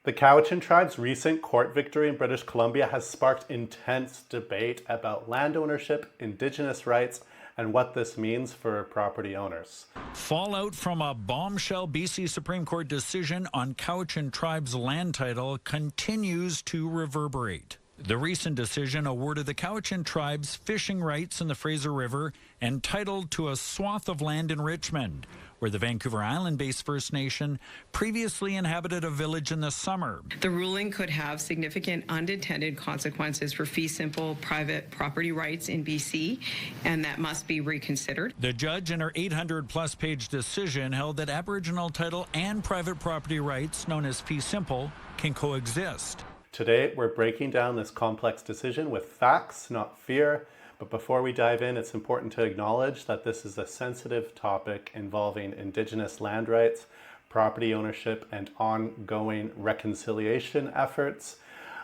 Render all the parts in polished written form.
The Cowichan Tribes' recent court victory in British Columbia has sparked intense debate about land ownership, Indigenous rights, and what this means for property owners. Fallout from a bombshell BC Supreme Court decision on Cowichan Tribes' land title continues to reverberate. The recent decision awarded the Cowichan Tribes fishing rights in the Fraser River and title to a swath of land in Richmond, where the Vancouver Island-based First Nation previously inhabited a village in the summer. The ruling could have significant unintended consequences for fee simple private property rights in BC, and that must be reconsidered. The judge in her 800-plus page decision held that Aboriginal title and private property rights, known as fee simple, can coexist. Today, we're breaking down this complex decision with facts, not fear. But before we dive in, it's important to acknowledge that this is a sensitive topic involving Indigenous land rights, property ownership, and ongoing reconciliation efforts.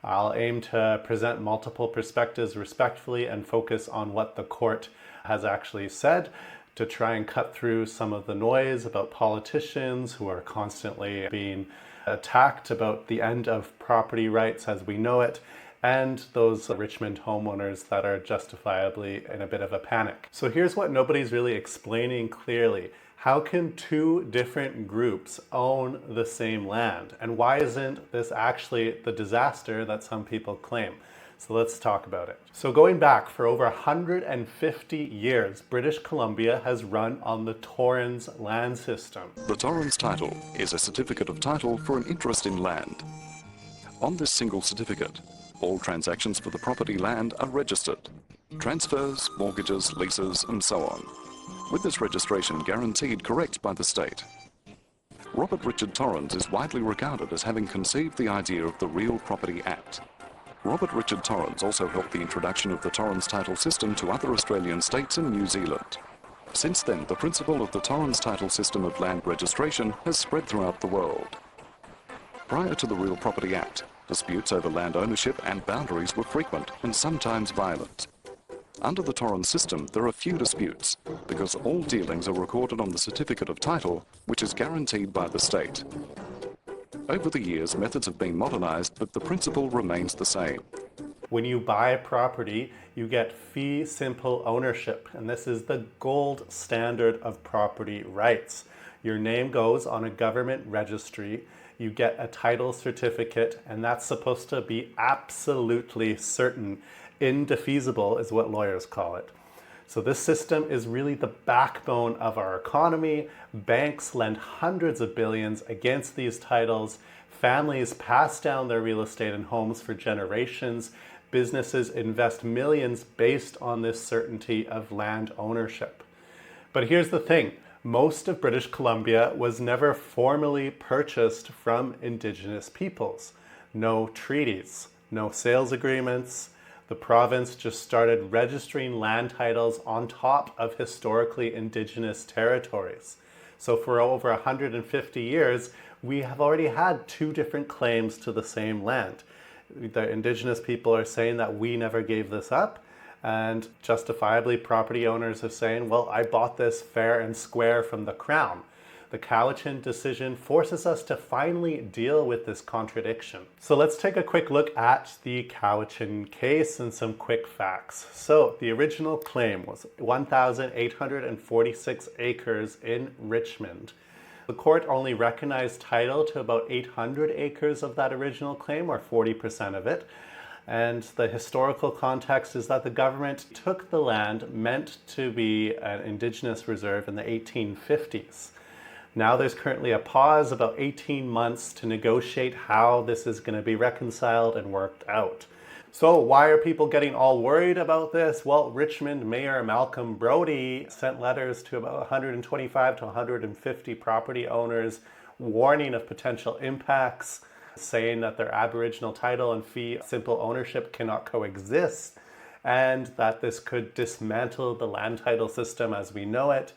I'll aim to present multiple perspectives respectfully and focus on what the court has actually said to try and cut through some of the noise about politicians who are constantly being attacked about the end of property rights as we know it, and those Richmond homeowners that are justifiably in a bit of a panic. So here's what nobody's really explaining clearly. How can two different groups own the same land? And why isn't this actually the disaster that some people claim? So let's talk about it. So going back for over 150 years, British Columbia has run on the Torrens land system. The Torrens title is a certificate of title for an interest in land. On this single certificate, all transactions for the property land are registered. Transfers, mortgages, leases, and so on. With this registration guaranteed correct by the state. Robert Richard Torrens is widely regarded as having conceived the idea of the Real Property Act. Robert Richard Torrens also helped the introduction of the Torrens title system to other Australian states and New Zealand. Since then, the principle of the Torrens title system of land registration has spread throughout the world. Prior to the Real Property Act, disputes over land ownership and boundaries were frequent and sometimes violent. Under the Torrens system, there are few disputes because all dealings are recorded on the certificate of title, which is guaranteed by the state. Over the years, methods have been modernized, but the principle remains the same. When you buy a property, you get fee simple ownership, and this is the gold standard of property rights. Your name goes on a government registry, you get a title certificate, and that's supposed to be absolutely certain. Indefeasible is what lawyers call it. So this system is really the backbone of our economy. Banks lend hundreds of billions against these titles. Families pass down their real estate and homes for generations. Businesses invest millions based on this certainty of land ownership. But here's the thing. Most of British Columbia was never formally purchased from Indigenous peoples. No treaties, no sales agreements. The province just started registering land titles on top of historically Indigenous territories. So for over 150 years, we have already had two different claims to the same land. The Indigenous people are saying that we never gave this up, and justifiably property owners are saying, well, I bought this fair and square from the Crown. The Cowichan decision forces us to finally deal with this contradiction. So let's take a quick look at the Cowichan case and some quick facts. So the original claim was 1,846 acres in Richmond. The court only recognized title to about 800 acres of that original claim, or 40% of it. And the historical context is that the government took the land meant to be an Indigenous reserve in the 1850s. Now there's currently a pause, about 18 months, to negotiate how this is going to be reconciled and worked out. So why are people getting all worried about this? Well, Richmond Mayor Malcolm Brodie sent letters to about 125 to 150 property owners warning of potential impacts, saying that their Aboriginal title and fee simple ownership cannot coexist, and that this could dismantle the land title system as we know it.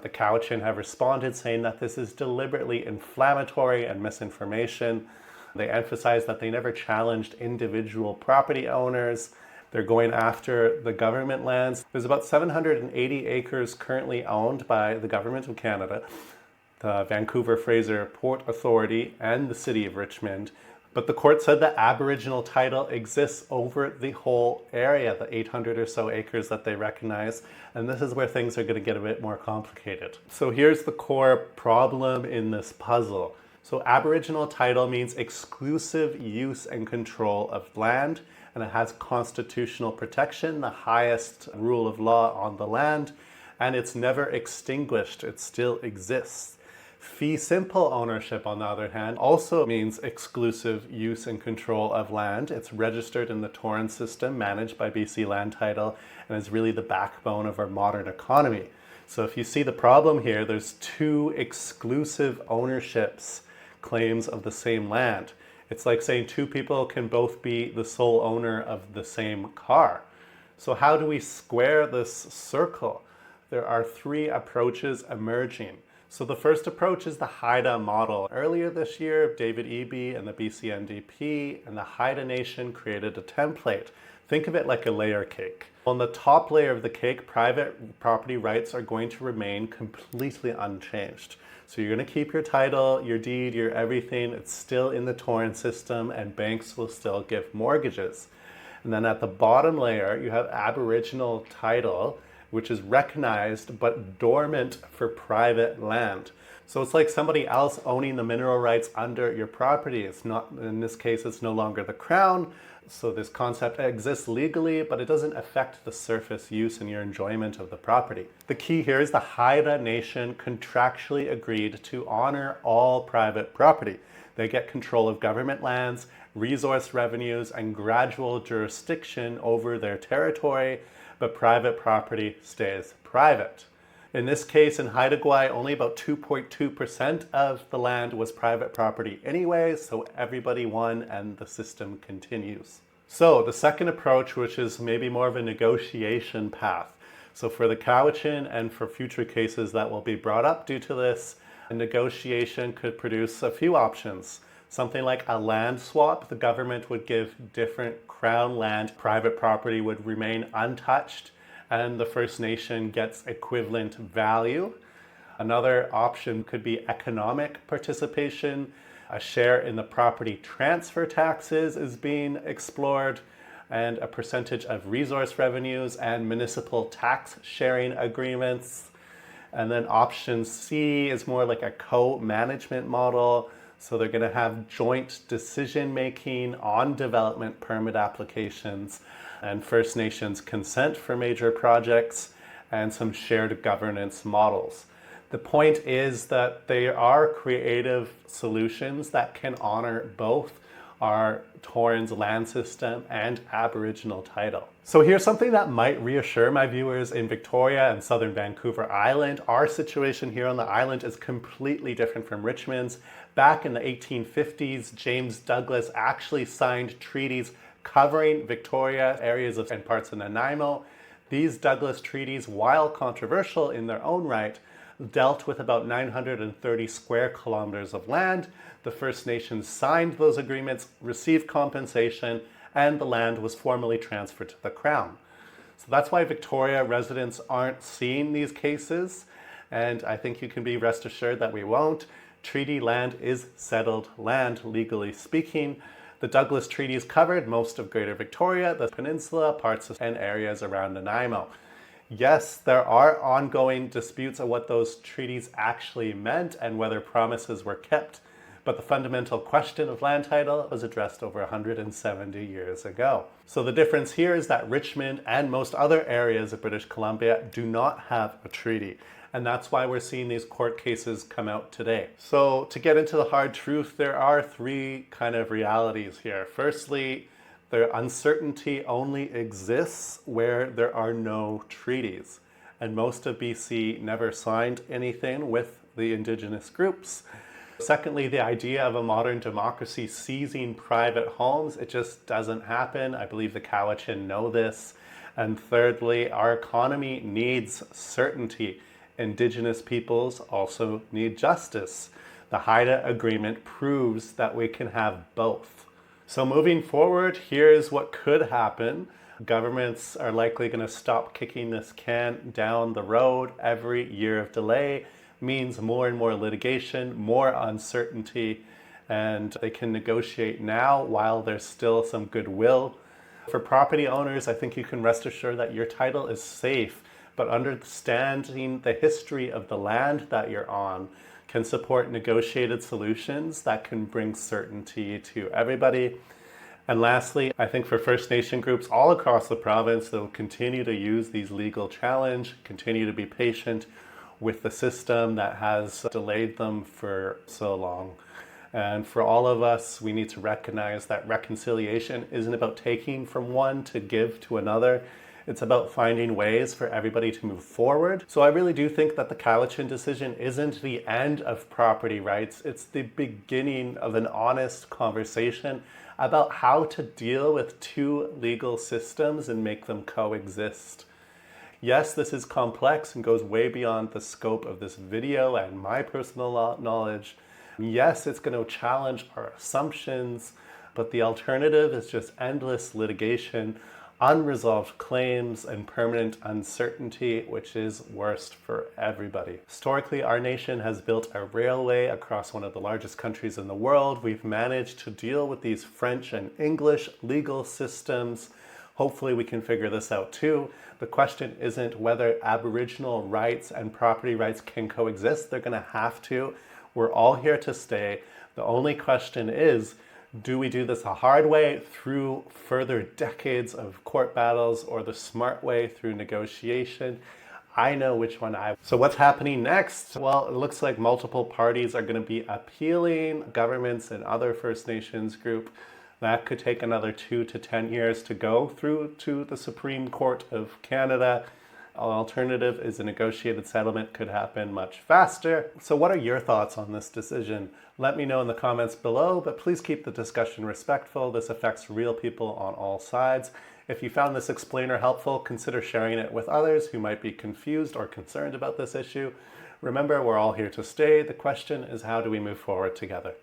The Cowichan have responded saying that this is deliberately inflammatory and misinformation. They emphasize that they never challenged individual property owners. They're going after the government lands. There's about 780 acres currently owned by the government of Canada. the Vancouver Fraser Port Authority, and the City of Richmond. But the court said that Aboriginal title exists over the whole area, the 800 or so acres that they recognize. And this is where things are going to get a bit more complicated. So here's the core problem in this puzzle. So Aboriginal title means exclusive use and control of land, and it has constitutional protection, the highest rule of law on the land, and it's never extinguished. It still exists. Fee simple ownership, on the other hand, also means exclusive use and control of land. It's registered in the Torrens system, managed by BC Land Title, and is really the backbone of our modern economy. So if you see the problem here, there's two exclusive ownerships, claims of the same land. It's like saying two people can both be the sole owner of the same car. So how do we square this circle? There are three approaches emerging. So the first approach is the Haida model. Earlier this year, David Eby and the BC NDP and the Haida Nation created a template. Think of it like a layer cake. On the top layer of the cake, private property rights are going to remain completely unchanged. So you're going to keep your title, your deed, your everything. It's still in the Torrens system, and banks will still give mortgages. And then at the bottom layer, you have Aboriginal title, which is recognized but dormant for private land. So it's like somebody else owning the mineral rights under your property. It's not, in this case, it's no longer the Crown. So this concept exists legally, but it doesn't affect the surface use and your enjoyment of the property. The key here is the Haida Nation contractually agreed to honor all private property. They get control of government lands, resource revenues, and gradual jurisdiction over their territory, but private property stays private. In this case, in Haida Gwaii, only about 2.2% of the land was private property anyway, so everybody won and the system continues. So the second approach, which is maybe more of a negotiation path. So for the Cowichan and for future cases that will be brought up due to this, a negotiation could produce a few options. Something like a land swap. The government would give different Crown land, private property would remain untouched, and the First Nation gets equivalent value. Another option could be economic participation. A share in the property transfer taxes is being explored, and a percentage of resource revenues and municipal tax sharing agreements. And then option C is more like a co-management model. So they're going to have joint decision making on development permit applications and First Nations consent for major projects and some shared governance models. The point is that there are creative solutions that can honor both our Torrens land system and Aboriginal title. So here's something that might reassure my viewers in Victoria and southern Vancouver Island. Our situation here on the island is completely different from Richmond's. Back in the 1850s, James Douglas actually signed treaties covering Victoria, areas of and parts of Nanaimo. These Douglas treaties, while controversial in their own right, dealt with about 930 square kilometers of land. The First Nations signed those agreements, received compensation, and the land was formally transferred to the Crown. So that's why Victoria residents aren't seeing these cases, and I think you can be rest assured that we won't. Treaty land is settled land, legally speaking. The Douglas treaties covered most of Greater Victoria, the peninsula, parts of, and areas around Nanaimo. Yes, there are ongoing disputes on what those treaties actually meant and whether promises were kept, but the fundamental question of land title was addressed over 170 years ago. So the difference here is that Richmond and most other areas of British Columbia do not have a treaty, and that's why we're seeing these court cases come out today. So to get into the hard truth, there are three kind of realities here. Firstly, the uncertainty only exists where there are no treaties. And most of BC never signed anything with the Indigenous groups. Secondly, the idea of a modern democracy seizing private homes, it just doesn't happen. I believe the Cowichan know this. And thirdly, our economy needs certainty. Indigenous peoples also need justice. The Haida Agreement proves that we can have both. So moving forward, here's what could happen. Governments are likely going to stop kicking this can down the road every year of delay. means more and more litigation, more uncertainty, and they can negotiate now while there's still some goodwill. For property owners, I think you can rest assured that your title is safe, but understanding the history of the land that you're on can support negotiated solutions that can bring certainty to everybody. And lastly, I think for First Nation groups all across the province, they'll continue to use these legal challenges, continue to be patient with the system that has delayed them for so long. And for all of us, we need to recognize that reconciliation isn't about taking from one to give to another. It's about finding ways for everybody to move forward. So I really do think that the Cowichan decision isn't the end of property rights. It's the beginning of an honest conversation about how to deal with two legal systems and make them coexist. Yes, this is complex and goes way beyond the scope of this video and my personal knowledge. Yes, it's going to challenge our assumptions, but the alternative is just endless litigation, unresolved claims, and permanent uncertainty, which is worst for everybody. Historically, our nation has built a railway across one of the largest countries in the world. We've managed to deal with these French and English legal systems. Hopefully we can figure this out too. The question isn't whether Aboriginal rights and property rights can coexist. They're going to have to. We're all here to stay. The only question is, do we do this the hard way through further decades of court battles or the smart way through negotiation? I know which one I... So what's happening next? Well, it looks like multiple parties are going to be appealing. Governments and other First Nations group. That could take another 2 to 10 years to go through to the Supreme Court of Canada. An alternative is a negotiated settlement, could happen much faster. So what are your thoughts on this decision? Let me know in the comments below, but please keep the discussion respectful. This affects real people on all sides. If you found this explainer helpful, consider sharing it with others who might be confused or concerned about this issue. Remember, we're all here to stay. The question is, how do we move forward together?